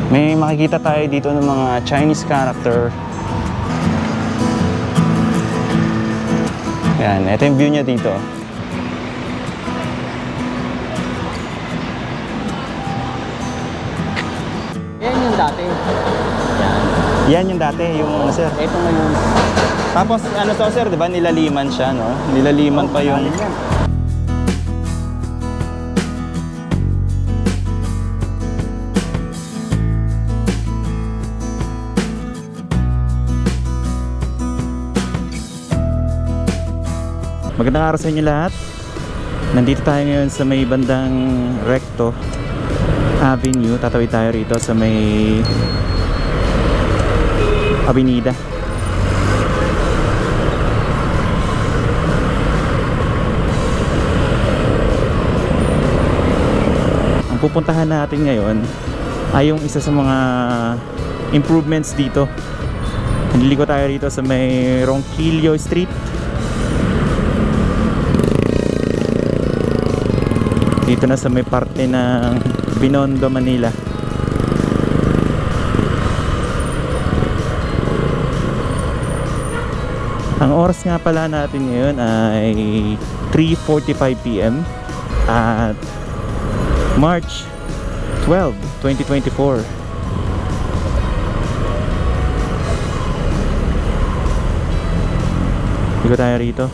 May makikita tayo dito ng mga Chinese character. Yan, ito yung view niya dito. Yan yung dati. Yan. Yan yung dati, yung ano sir. Ito ngayon. Tapos ano to sir, di ba nilaliman siya, no? Nilaliman pa yung... Yan. Magandang araw sa inyo lahat. Nandito tayo ngayon sa may bandang Recto Avenue. Tatawid tayo rito sa may Avenida. Ang pupuntahan natin ngayon ay yung isa sa mga improvements dito. Nililiko tayo rito sa may Ronquillo Street. Dito na sa may parte ng Binondo, Manila. Ang oras nga pala natin ngayon ay 3:45 PM at March 12, 2024. Dito tayo rito.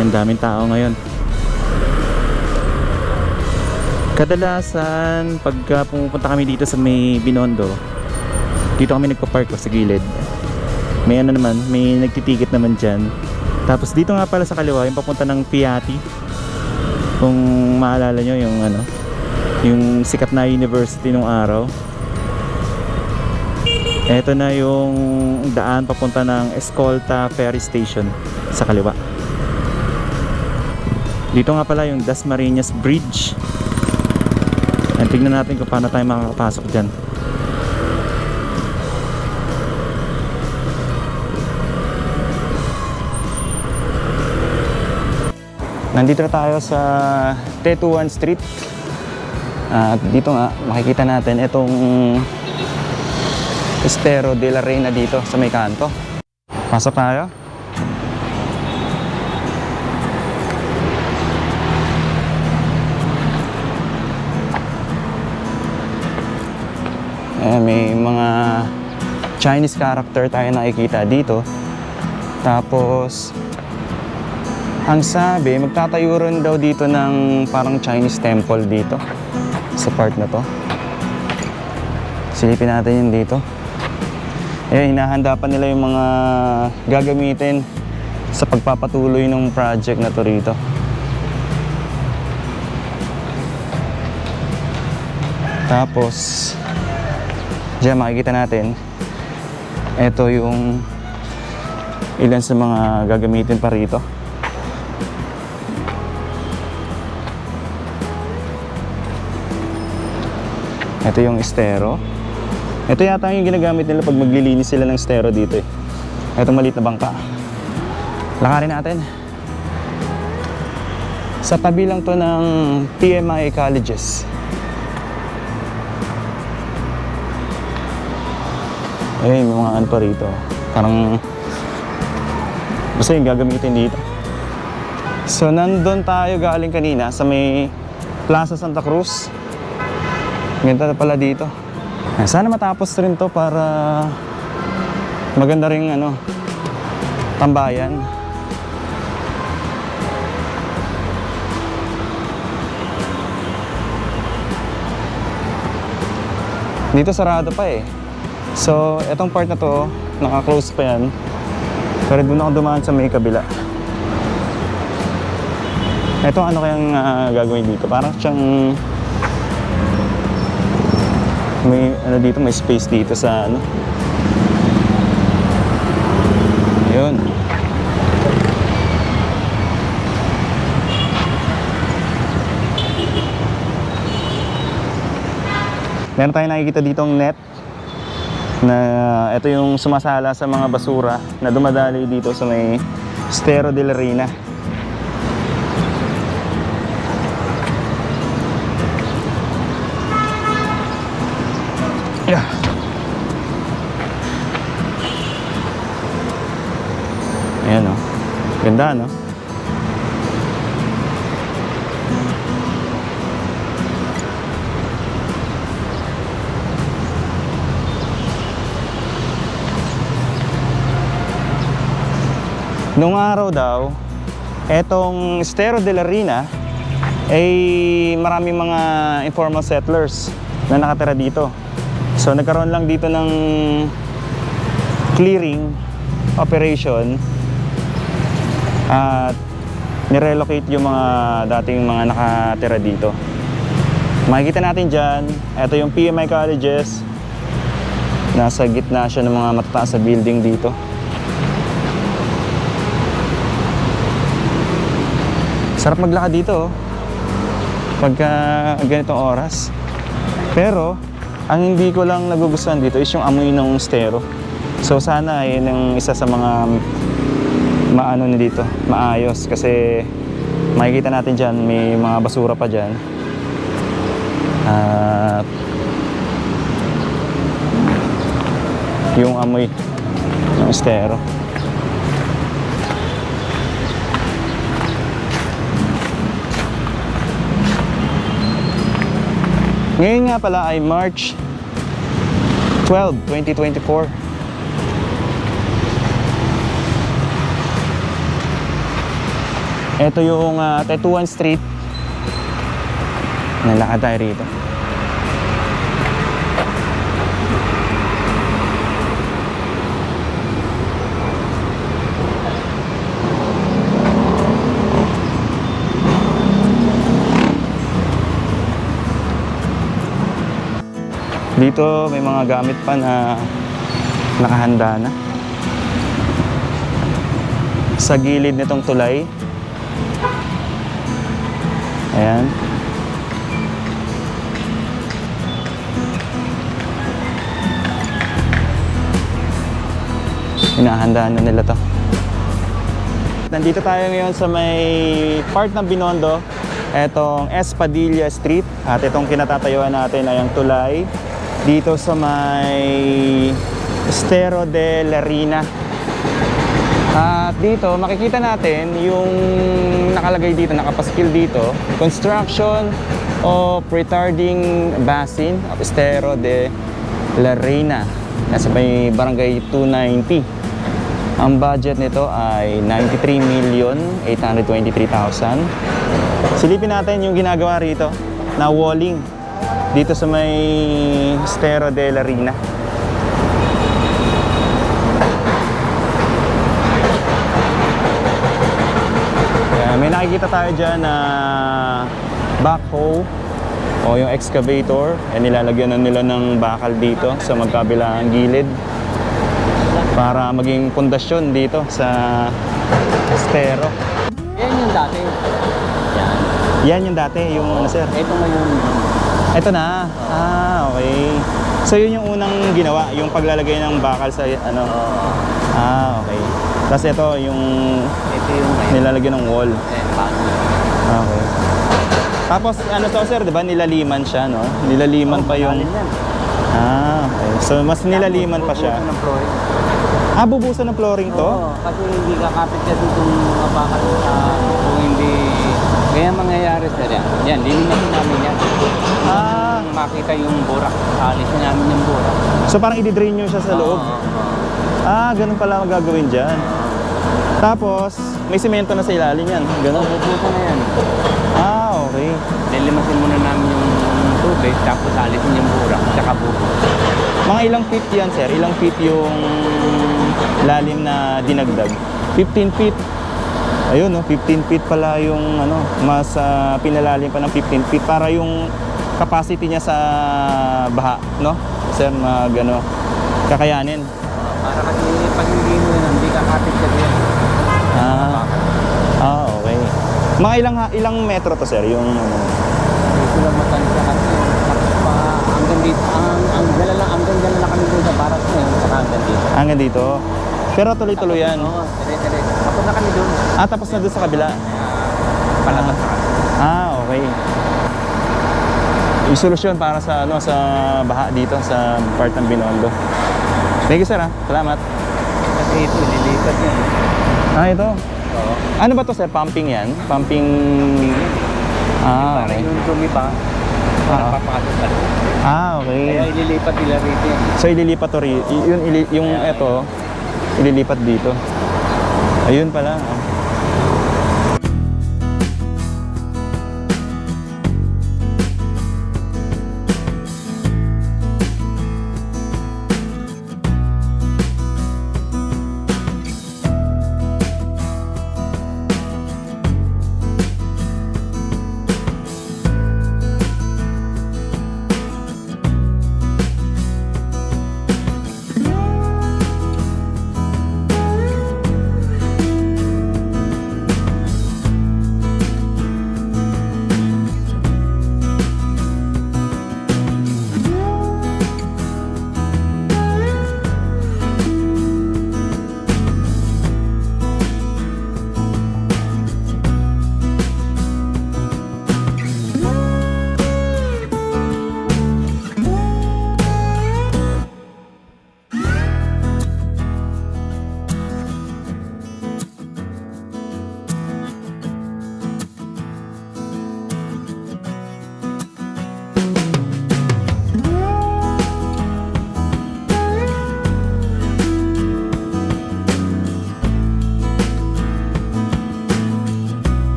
Ang daming tao ngayon. Kadalasan pagka pumupunta kami dito sa may Binondo, dito kami nagpa-park sa gilid. May ano naman, may nagtitikit naman dyan. Tapos dito nga pala sa kaliwa, yung papunta ng Piatti. Kung maalala nyo yung ano, yung sikat na university nung araw. Ito na yung daan papunta ng Escolta Ferry Station sa kaliwa. Dito nga pala yung Dasmariñas Bridge. And tignan natin kung paano tayo makakapasok dyan. Nandito na tayo sa Tetuan Street. At dito nga makikita natin itong Estero de la Reina dito sa may kanto. Pasok tayo. May mga Chinese character tayo nakikita dito. Tapos ang sabi, magtatayo rin daw dito ng parang Chinese temple dito sa part na to. Silipin natin yun dito. Hinahanda pa nila yung mga gagamitin sa pagpapatuloy ng project na to rito. Tapos diyan makikita natin, ito yung ilan sa mga gagamitin pa rito. Ito yung estero. Ito yata yung ginagamit nila pag maglilinis sila ng estero dito eh. Ito maliit na bangka. Lakarin natin. Sa tabi lang to ng PMI Colleges. May mga ano pa rito. Parang basta yung gagamitin dito. So nandun tayo galing kanina sa may Plaza Santa Cruz. Ganda na pala dito. Sana matapos rin to para maganda ring ano, tambayan. Dito sarado pa eh. So, etong part na to, naka-close pa yan. Pero doon ako dumaan sa may kabila. Ito ano kayang gagawin dito? Parang siyang may ano dito, may space dito sa ano. Ayun. Meron tayong nakikita ditong net. Na ito yung sumasala sa mga basura na dumadali dito sa may Estero de la Reina. Yeah. Ayan o. Ganda, no? Noong araw daw, etong Estero de la Reina ay maraming mga informal settlers na nakatira dito. So nagkaroon lang dito ng clearing operation at nirelocate yung mga dating mga nakatira dito. Makikita natin dyan, ito yung PMI colleges. Nasa gitna siya ng mga matataas na building dito. Sarap maglakad dito pagka ganitong oras. Pero ang hindi ko lang nagugustuhan dito is yung amoy ng estero. So sana yun ang isa sa mga maano na dito, maayos, kasi makikita natin dyan may mga basura pa dyan. At yung amoy ng estero. Ngayon nga pala ay March 12, 2024. Ito yung Tetuan Street. Nalakad tayo rito. Dito may mga gamit pa na nakahanda na. Sa gilid nitong tulay. Ayan. Inahandaan na nila to. Nandito tayo ngayon sa may part ng Binondo, etong Espadilla Street, at itong kinatatayuan natin ay ang tulay dito sa may Estero de la Reina. At dito makikita natin yung nakalagay dito, nakapaskil dito, construction of retarding basin of Estero de la Reina. Nasa may barangay 290. Ang budget nito ay 93,823,000. Silipin natin yung ginagawa rito na walling dito sa may Estero de la Reina. May nakikita tayo dyan na backhoe o yung excavator. Nilalagyan na nila ng bakal dito sa magkabilang gilid para maging pundasyon dito sa Estero. Yan yung dati. Yan. Yan yung dati, yung ano sir? Ito ngayon. Ito na. Ah, okay. So yun yung unang ginawa, yung paglalagay ng bakal sa ano. Ah, okay. Tapos ito yung nilalagyan ng wall. Okay. Tapos ano to sir, 'di ba? Nilaliman siya, no? Nilaliman pa yung Ah, okay. So mas nilaliman pa siya. Ah, bubusan ng flooring to? Oo, kasi hindi kakapit ka dito mga bakal kung hindi. Kaya mangyayari sir yan. Yan, lilimasin namin yan. Ah, Makita yung burak. Alisin namin yung burak. so parang i-drain nyo siya sa loob? Ah, ganun pala ang gagawin dyan. Tapos, may semento na sa ilalim yan. Ganun. Bubusan na yan. Ah, okay. Lilimasin muna namin yung tubig, tapos alisin yung burak, tsaka bubusan. Mga ilang feet yan, sir? Ilang feet yung lalim na dinagdag? 15 feet. Ayun, no? 15 feet pala yung ano, mas pinalalim pa ng 15 feet para yung capacity niya sa baha, no? Sir, ano, kakayanin. Para kasi pag hindi mo yan, hindi kakapit ka din. Okay. Mga ilang metro to, sir? Yung Hindi sila matansya kasi. Tapos pa hanggang dito. Hanggang dyan na kami doon sa baras na yun, saka hanggang dito. Hanggang dito. Pero tuloy-tuloy yan. Oo, dire-dire. Tapos na kami doon. Tapos na doon sa kabila. Palabas na kami. Okay. Yung solusyon para sa sa baha dito sa part ng Binondo. Thank you, sir. Salamat. Kasi ito, lilipat yan. Ito. Oo. Ano ba to, sir? Pumping yan? Pumping... Parang Okay. yung dumi pa, napapasok na. Okay. Kaya ililipat nila rito yan. So ililipat to yung ito ililipat dito. Ayun pala.